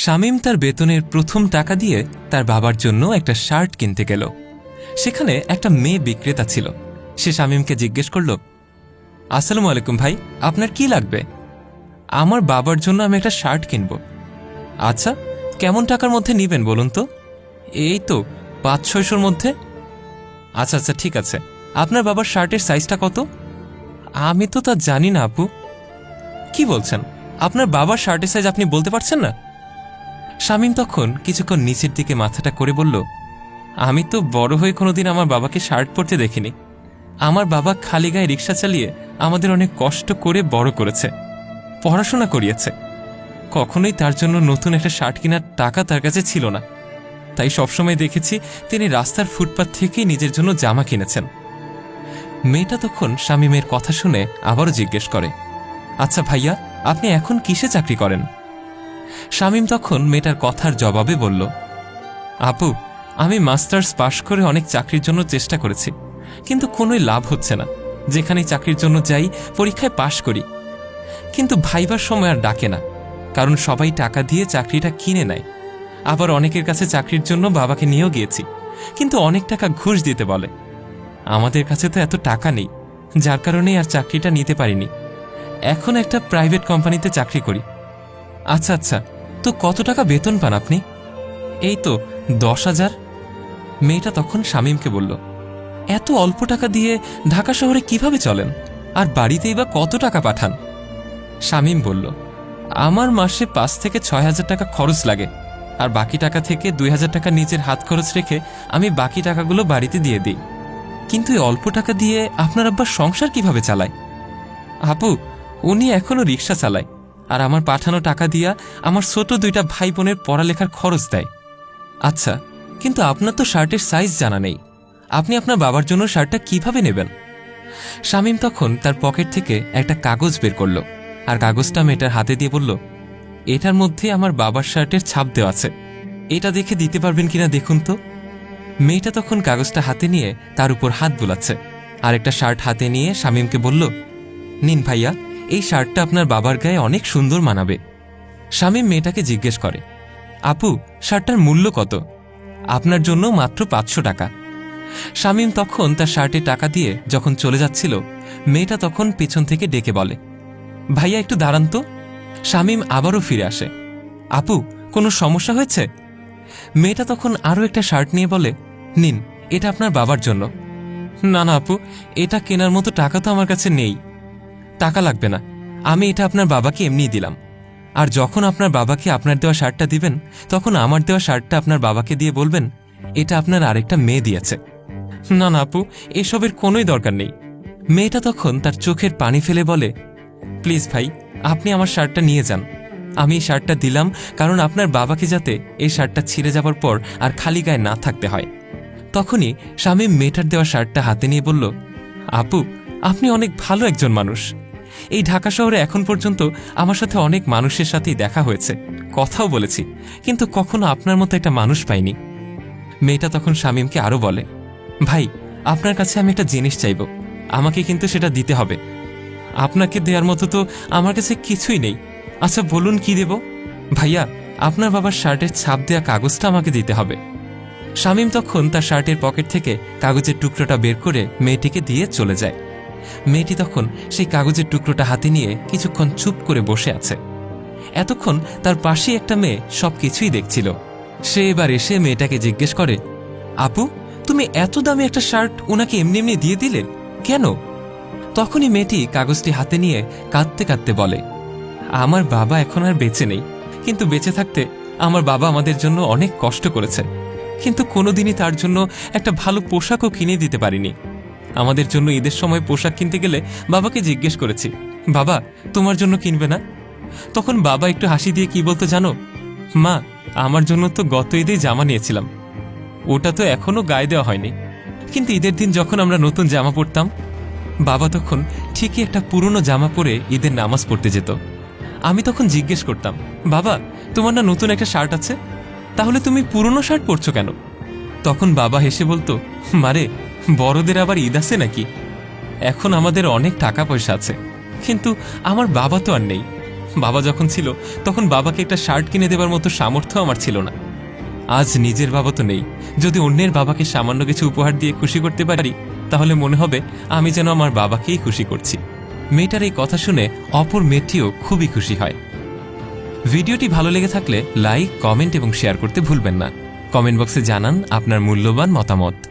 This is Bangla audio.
শামীম তার বেতনের প্রথম টাকা দিয়ে তার বাবার জন্য একটা শার্ট কিনতে গেল। সেখানে একটা মেয়ে বিক্রেতা ছিল। সে শামীমকে জিজ্ঞেস করল, আসসালামু আলাইকুম ভাই, আপনার কি লাগবে? আমার বাবার জন্য আমি একটা শার্ট কিনব। আচ্ছা, কেমন টাকার মধ্যে নিবেন বলুন তো? এই তো 500-600-র মধ্যে। আচ্ছা আচ্ছা, ঠিক আছে। আপনার বাবার শার্টের সাইজটা কত? আমি তো তা জানি না আপু। কি বলছেন? আপনার বাবার শার্টের সাইজ আপনি বলতে পারছেন না? শামীম তখন কিছুক্ষণ নিচের দিকে মাথাটা করে বলল, আমি তো বড় হয়ে কোনোদিন আমার বাবাকে শার্ট পরতে দেখিনি। আমার বাবা খালি গায়ে রিক্সা চালিয়ে আমাদের অনেক কষ্ট করে বড় করেছে, পড়াশোনা করিয়েছে। কখনোই তার জন্য নতুন একটা শার্ট কেনার টাকা তার কাছে ছিল না। তাই সবসময় দেখেছি তিনি রাস্তার ফুটপাত থেকেই নিজের জন্য জামা কিনেছেন। মেয়েটা তখন শামীমের কথা শুনে আবারও জিজ্ঞেস করে, আচ্ছা ভাইয়া, আপনি এখন কিসে চাকরি করেন? শামীম তখন মেয়েটার কথার জবাবে বলল, আপু, আমি মাস্টার্স পাশ করে অনেক চাকরির জন্য চেষ্টা করেছি, কিন্তু কোনোই লাভ হচ্ছে না। যেখানেই চাকরির জন্য যাই, পরীক্ষায় পাশ করি, কিন্তু ভাইবার সময় আর ডাকে না, কারণ সবাই টাকা দিয়ে চাকরিটা কিনে নেয়। আবার অনেকের কাছে চাকরির জন্য বাবাকে নিয়েও গিয়েছি, কিন্তু অনেক টাকা ঘুষ দিতে বলে। আমাদের কাছে তো এত টাকা নেই, যার কারণে আর চাকরিটা নিতে পারিনি। এখন একটা প্রাইভেট কোম্পানিতে চাকরি করি। আচ্ছা আচ্ছা, তো কত টাকা বেতন পান আপনি? এই তো 10,000। মেয়েটা তখন শামীমকে বলল, এত অল্প টাকা দিয়ে ঢাকা শহরে কিভাবে চলেন? আর বাড়িতেই বা কত টাকা পাঠান? শামীম বলল, আমার মাসে 5 থেকে 6,000 টাকা খরচ লাগে, আর বাকি টাকা থেকে 2,000 টাকা নিজের হাত খরচ রেখে আমি বাকি টাকাগুলো বাড়িতে দিয়ে দিই। কিন্তু এই অল্প টাকা দিয়ে আপনার আব্বা সংসার কিভাবে চালায়? আপু, উনি এখনো রিক্সা চালায়, আর আমার পাঠানো টাকা দিয়া আমার ছোট 2টা ভাই বোনের পড়ালেখার খরচ দেয়। আচ্ছা, কিন্তু আপনার তো শার্টের সাইজ জানা নেই, আপনি আপনার বাবার জন্য শার্টটা কিভাবে নেবেন? শামীম তখন তার পকেট থেকে একটা কাগজ বের করল, আর কাগজটা মেয়েটার হাতে দিয়ে বলল, এটার মধ্যে আমার বাবার শার্টের ছাপ দেওয়া আছে, এটা দেখে দিতে পারবেন কিনা দেখুন তো। মেয়েটা তখন কাগজটা হাতে নিয়ে তার উপর হাত বুলাচ্ছে, আর একটা শার্ট হাতে নিয়ে শামীমকে বলল, নিন ভাইয়া, এই শার্টটা আপনার বাবার গায়ে অনেক সুন্দর মানাবে। শামীম মেয়েটাকে জিজ্ঞেস করে, আপু, শার্টটার মূল্য কত? আপনার জন্য মাত্র 500 টাকা। শামীম তখন তার শার্টে টাকা দিয়ে যখন চলে যাচ্ছিল, মেয়েটা তখন পেছন থেকে ডেকে বলে, ভাইয়া একটু দাঁড়ান তো। শামীম আবারও ফিরে আসে, আপু, কোনো সমস্যা হয়েছে? মেয়েটা তখন আরও একটা শার্ট নিয়ে বলে, নিন, এটা আপনার বাবার জন্য। না না আপু, এটা কেনার মতো টাকা তো আমার কাছে নেই। টাকা লাগবে না, আমি এটা আপনার বাবাকে এমনিই দিলাম। আর যখন আপনার বাবাকে আপনার দেওয়া শার্টটা দিবেন, তখন আমার দেওয়া শার্টটা আপনার বাবাকে দিয়ে বলবেন, এটা আপনার আরেকটা মেয়ে দিয়েছে। না না আপু, এসবের কোনোই দরকার নেই। মেয়েটা তখন তার চোখের পানি ফেলে বলে, প্লিজ ভাই, আপনি আমার শার্টটা নিয়ে যান। আমি এই শার্টটা দিলাম কারণ আপনার বাবাকে যাতে এই শার্টটা ছিঁড়ে যাবার পর আর খালি গায়ে না থাকতে হয়। তখনই শামীম মেয়েটার দেওয়া শার্টটা হাতে নিয়ে বলল, আপু, আপনি অনেক ভালো একজন মানুষ। এই ঢাকা শহরে এখন পর্যন্ত আমার সাথে অনেক মানুষের সাথেই দেখা হয়েছে, কথাও বলেছি, কিন্তু কখনো আপনার মতো একটা মানুষ পাইনি। মেয়েটা তখন শামীমকে আরও বলে, ভাই, আপনার কাছে আমি একটা জিনিস চাইব, আমাকে কিন্তু সেটা দিতে হবে। আপনাকে দেওয়ার মতো তো আমার কাছে কিছুই নেই। আচ্ছা বলুন, কি দেব? ভাইয়া, আপনার বাবার শার্টের ছাপ দেওয়া কাগজটা আমাকে দিতে হবে। শামীম তখন তার শার্টের পকেট থেকে কাগজের টুকরোটা বের করে মেয়েটিকে দিয়ে চলে যায়। মেয়েটি তখন সেই কাগজের টুকরোটা হাতে নিয়ে কিছুক্ষণ চুপ করে বসে আছে। এতক্ষণ তার পাশেই একটা মেয়ে সবকিছুই দেখছিল। সে এবার এসে মেয়েটাকে জিজ্ঞেস করে, আপু, তুমি এত দামি একটা শার্ট ওনাকে এমনি এমনি দিয়ে দিলে কেন? তখনই মেয়েটি কাগজটি হাতে নিয়ে কাঁদতে কাঁদতে বলে, আমার বাবা এখন আর বেঁচে নেই, কিন্তু বেঁচে থাকতে আমার বাবা আমাদের জন্য অনেক কষ্ট করেছে, কিন্তু কোনোদিনই তার জন্য একটা ভালো পোশাকও কিনে দিতে পারিনি। আমাদের জন্য ঈদের সময় পোশাক কিনতে গেলে বাবাকে জিজ্ঞেস করেছি, বাবা, তোমার জন্য কিনবে না? তখন বাবা একটু হাসি দিয়ে কি বলতো জানো? মা, আমার জন্য তো গত ঈদেই জামা নিয়েছিলাম, ওটা তো এখনো গায়ে দেওয়া হয়নি, কিন্তু ঈদের দিন যখন আমরা নতুন জামা পরতাম, বাবা তখন ঠিকই একটা পুরনো জামা পরে ঈদের নামাজ পড়তে যেত। আমি তখন জিজ্ঞেস করতাম, বাবা, তোমার না নতুন একটা শার্ট আছে, তাহলে তুমি পুরনো শার্ট পরছো কেন? তখন বাবা হেসে বলতো, মারে, বড়দের আবার ঈদ আছে নাকি? এখন আমাদের অনেক টাকা পয়সা আছে, কিন্তু আমার বাবা তো আর নেই। বাবা যখন ছিল তখন বাবাকে একটা শার্ট কিনে দেবার মতো সামর্থ্য আমার ছিল না। আজ নিজের বাবা তো নেই, যদি অন্যের বাবাকে সামান্য কিছু উপহার দিয়ে খুশি করতে পারি তাহলে মনে হবে আমি যেন আমার বাবাকেই খুশি করছি। মেয়েটার এই কথা শুনে অপর মেয়েটিও খুবই খুশি হয়। ভিডিওটি ভালো লেগে থাকলে লাইক, কমেন্ট এবং শেয়ার করতে ভুলবেন না। কমেন্ট বক্সে জানান আপনার মূল্যবান মতামত।